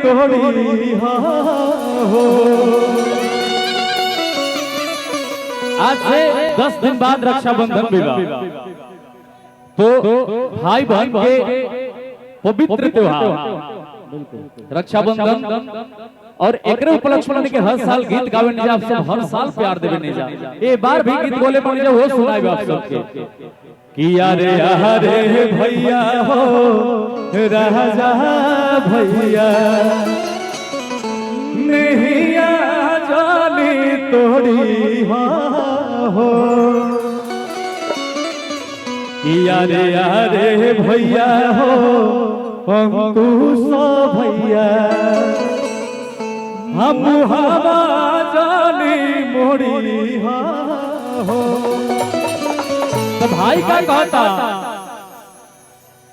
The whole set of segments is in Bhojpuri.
तोड़ी हो। आज से 10 दिन बाद रक्षाबंधन विवाह, तो भाई बहन के पवित्र त्योहार रक्षाबंधन और एकरे उपलक्ष्य में के हर साल गीत गावे नहीं जा, आप सब हर साल प्यार देवे नहीं जा, ए बार भी गीत बोले बन जा वो सुनाए आप सबके कि यारे भैया हो राजा भैया नैया जानी तोड़ी हो। यारे भैया हो अंकुश भैया हम हवा जानी मोड़ी हो। तो भाई का कहता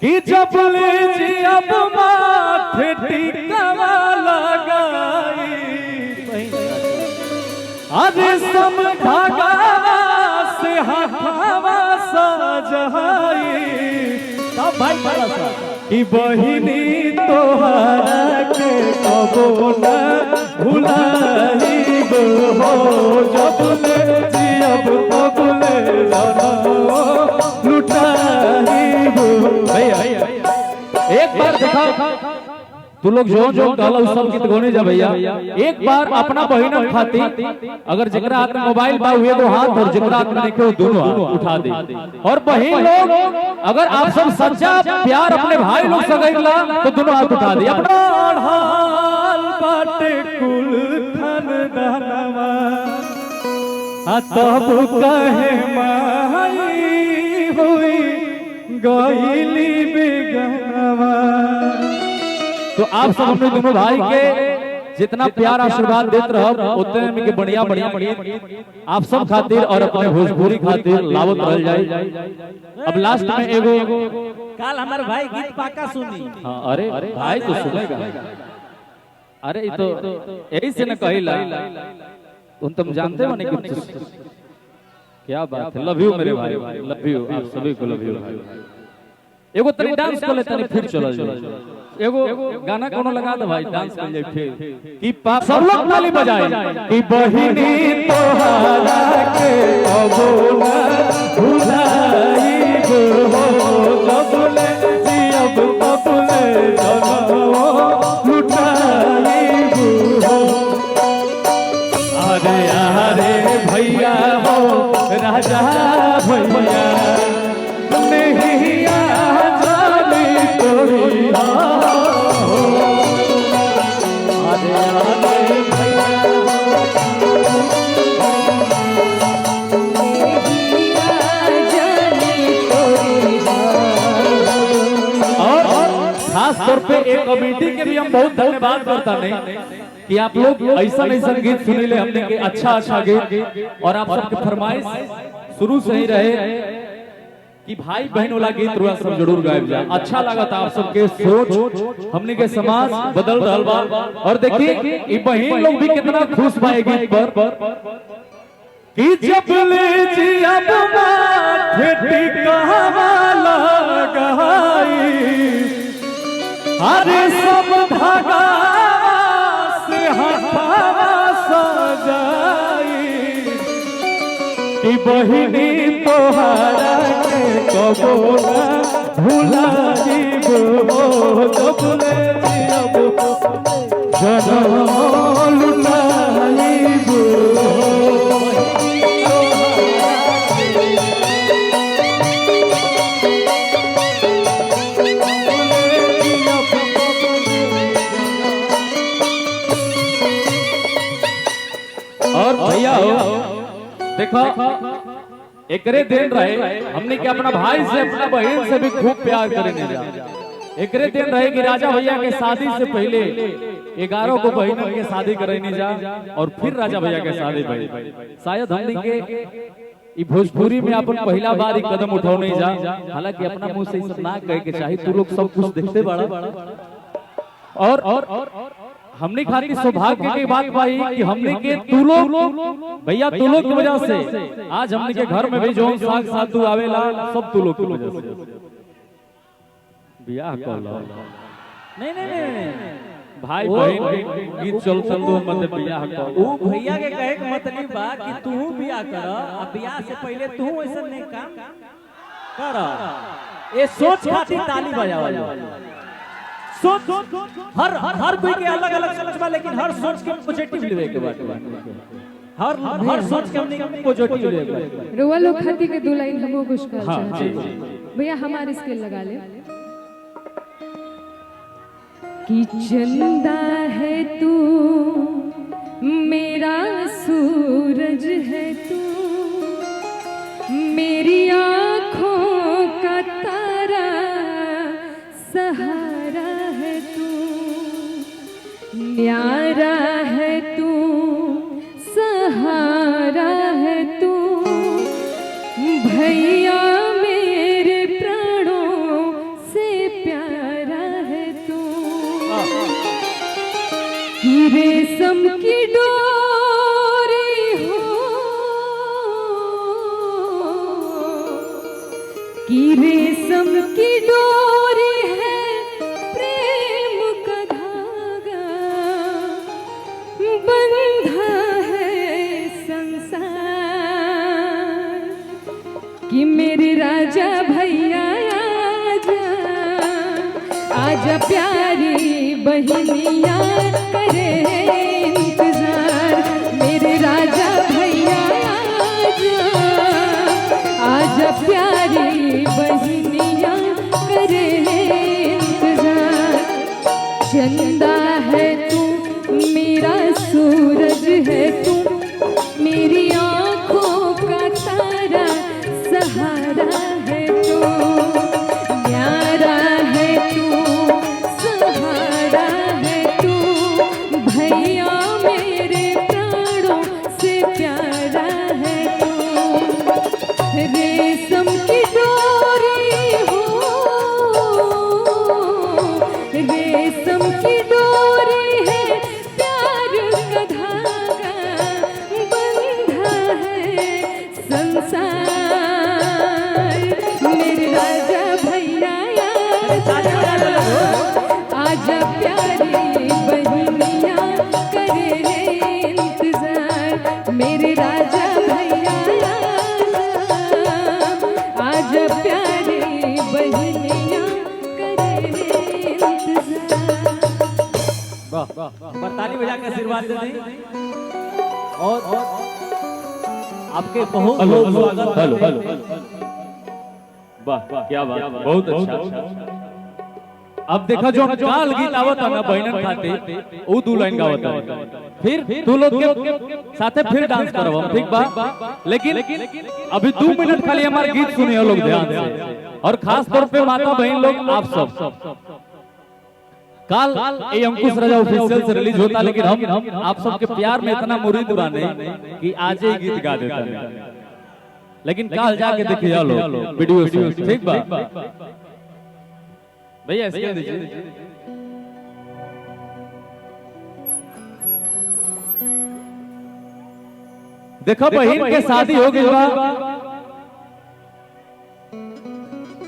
कि जब ले जी अब माथे टीका लगाई अरे सब धागा से हवा सजाई तब भाई बड़ा सा कि बहिनी तोहरा के कबो न भुलाई हो। जब ले जियब तब ले जानो लुटाई हो। भैया एक बार देखा तू लोग जो गाला सब गीत गोने जा भैया, एक बार अपना बहिन खाती अगर जकरा हाथ में मोबाइल बा हुए तो हाथ और जकरा हाथ में देखे दोनों हाथ उठा दे। और बहिन लोग अगर आप सब सच्चा प्यार अपने भाई लोग से गइला तो दोनों हाथ उठा दे। अपना हाल बाटे कुल खानदानवा तब कहे माई हुई गइली बेगनवा। तो आप सब अपने दोनों भाई के जितना प्यार आशीर्वाद देते रहो उतने में के बढ़िया आप सब खातिर और अपने भोजपुरी खातिर लावत रह जाए। अब लास्ट में एगो कल हमारे भाई गीत पाका सुनी। हाँ अरे भाई तो सुनेगा। अरे तो यही से न कहिला उन तुम जानते हो नहीं कुछ। क्या बात है, लव यू मेरे भाई, लव यू आप सभी को लव यू। एगो तनी डांस कर ले तनी फिर चल जाए। एगो गाना कोनो लगा दे भाई डांस कर जाए फिर कि सब लोग ताली बजाए कि बहिनी तोहरा के कबो न भुलाई हो। जब ले जियब तब ले जानो लुटाई हो। अरे भैया हो राजा भैया नैया जानी तोड़ी हो। खास तौर पे एक कमेटी के भी हम बहुत धन्यवाद करता नहीं कि आप लोग ऐसा गीत सुनीले हमने के अच्छा गीत और आप सबके फरमाइश शुरू से ही रहे कि भाई बहन वाला गीत रुआ सब जरूर गायब जाए। अच्छा लगा था आप सबके सोच हमने के समाज बदल रहा बा। और देखिए ये बहन लोग भी कितना खुश भाई गीत पर कि जब ले जी अब माथे टीका लगाई अरे सब धागा से हवा सजाई कि बहिनी तोहरा के कबो न भुलाई हो। जब ले जियब जानो लुटाई हो। और भैया हो देखो एकरे दिन रहे हमने के अपना भाई से अपना बहन से भी खूब प्यार करेंगे। एकरे दिन रहे कि राजा भैया के शादी से पहले 11 को बहनों के शादी करेंगे जा और फिर राजा भैया के शादी भई। शायद हमने के भोजपुरी में अपन पहला बार कदम उठाने जा। हालांकि अपना मुंह से सब ना कहे के चाहिए, तू लोग सब कुछ देखते बड़ा और हमने खातिर सौभाग्य की बात भाई कि हमने के तू लोग भैया तू लोग की वजह से आज हमने के घर में भी जो साग साधु आवेला सब तू लोग की वजह से। ब्याह कर लो। नहीं भाई बहन के गीत चल तो मतलब बियाह कर वो भैया के कहे के मतलब बा कि तू बियाह कर आ बियाह से पहले तू ऐसा नहीं काम कर। ये सोच खातिर ताली बजाओ। सोच हर कोई के अलग अलग सोच बा, लेकिन हर सोच के पॉजिटिव लेवे के बात। हर सोच के हमने पॉजिटिव लेवे के बात। रोवा लोग खाती के दो लाइन हमो कुछ कर हां जी भैया हमारे स्किल लगा ले कि चंदा है तू मेरा सूरज है तू मेरी आँखों का तारा सहारा है तू न्यारा है तू सहारा है तू भैया मेरे प्राणों से प्यारा है तू कि रेशम की डोरी हो कि रेशम की डोरी है प्रेम का धागा बंधा है संसार कि मेरे राजा भैया आजा प्यारी बहनिया करे इंतजार मेरे राजा भैया आजा प्यारी बहनिया करे इंतजार चंदा है तू मेरा सूरज है तू मेरी आँखों का तारा सहारा है तू न्यारा है तू सहारा है तू भैया मेरे प्राणों से प्यारा है तू रेशम की डोरी हो रेशम की डोरी है प्यार का धागा बंधा है संसार मेरे राजा भैया आजा प्यारी बहनिया करे इंतजार मेरे राजा भैया आजा प्यारी बहनिया करे इंतजार। वाह पर ताली बजा के आशीर्वाद दे दें और आपके बहुत बहुत स्वागत। हेलो वाह क्या बात बहुत अच्छा। अब देखा जो काल गीत आवत है ना बहनन खाते वो दो लाइन गावत है फिर तू लोग के साथे फिर डांस करब हम ठीक बा लेकिन अभी 2 मिनट खाली हमारे गीत सुनिए लोग ध्यान से और खास तौर पे माता बहन लोग आप सब काल ये अंकुश राजा ऑफिशियल से रिलीज होता लेकिन हम आप सबके प्यार में इतना मुरीद बाने कि आज ही गीत गा देता है लेकिन काल जाके देखिए लो वीडियो ठीक बा भैया इसके दीजिए देखो बहन के शादी हो गई बा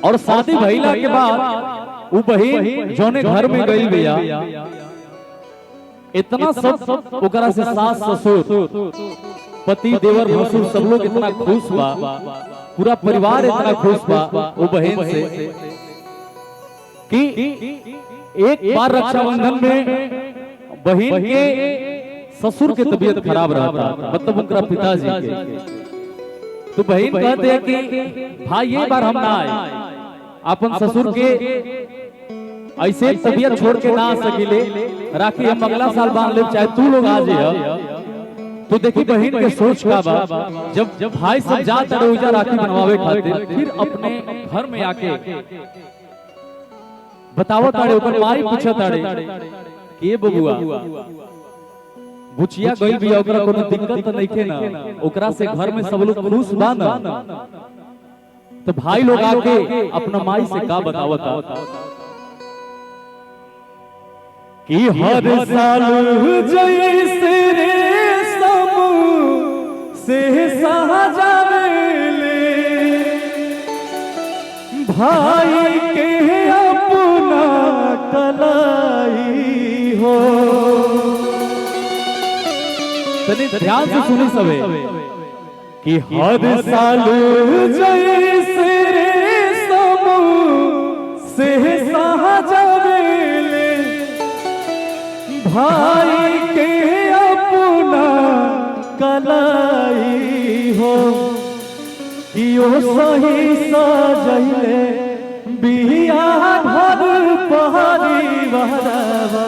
और शादी भइला के बाद वो बहन जोने घर में गई भैया इतना सब ओकरा से सास ससुर पति देवर भसुर सब लोग इतना खुश बा पूरा परिवार इतना खुश बा वो बहन से कि एक बार रक्षाबंधन में बहन के ससुर की तबीयत खराब रहता मतलब उनका पिताजी के तो बहन कहते हैं कि भाई ये बार हम ना आए अपन ससुर के ऐसे तबीयत छोड़ के ना आ सकिले राखी हम अगला साल बांध ले चाहे तू लोग आ जाए तो देखी बहन के सोच का बा जब भाई सब जाता रोजा राखी बनवावे खातिर फिर अपने घर में आके बताओ ताड़े ऊपर माई पूछा ताड़े के बबुआ बुचिया गई भी ओकरा कोनो दिक्कत नहीं के ना ओकरा से घर में सब लोग खुश बा ना तो भाई लोग आके अपना माई से का बतावता कि हर साल जैसे रेशम से सजावेले भाई के अपना कलाई हो तनी ध्यान से सुनी सबे कि हर साल जैसे समू से सहजवेले भाई के अपना कलाई हो कि ओ सही सजैले बिया घर परिवारवा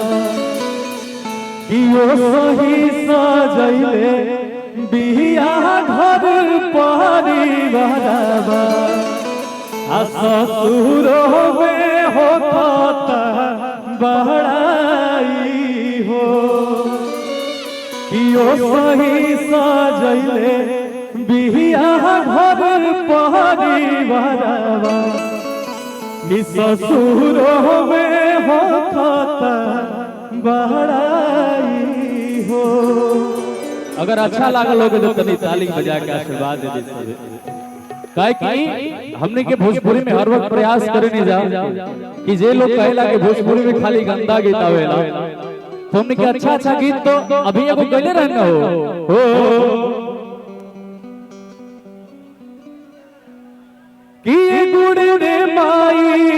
कि ओ सही सजैले बिया घर परिवारवा आ ससुर में होता बड़ाई हो कि ओ सही सजैले बिया घर परिवारवा कि ससुर में होता बड़ाई हो। अगर अच्छा लागल होगे तो तनी ताली बजा के आशीर्वाद दे दीजिए। काहे कि हमने के भोजपुरी में हर वक्त प्रयास करे नहीं जा कि जे लोग कहला कि भोजपुरी में खाली गंदा गीत आवेला, तो हमने के अच्छा अच्छा गीत तो अभी एगो गले रहना हो कि गुड़े माई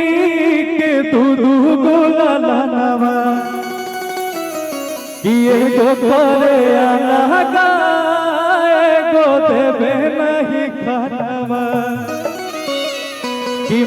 के तू गोलनवा कि एगो करे अलगा एगो देवे नहीं खानवा कि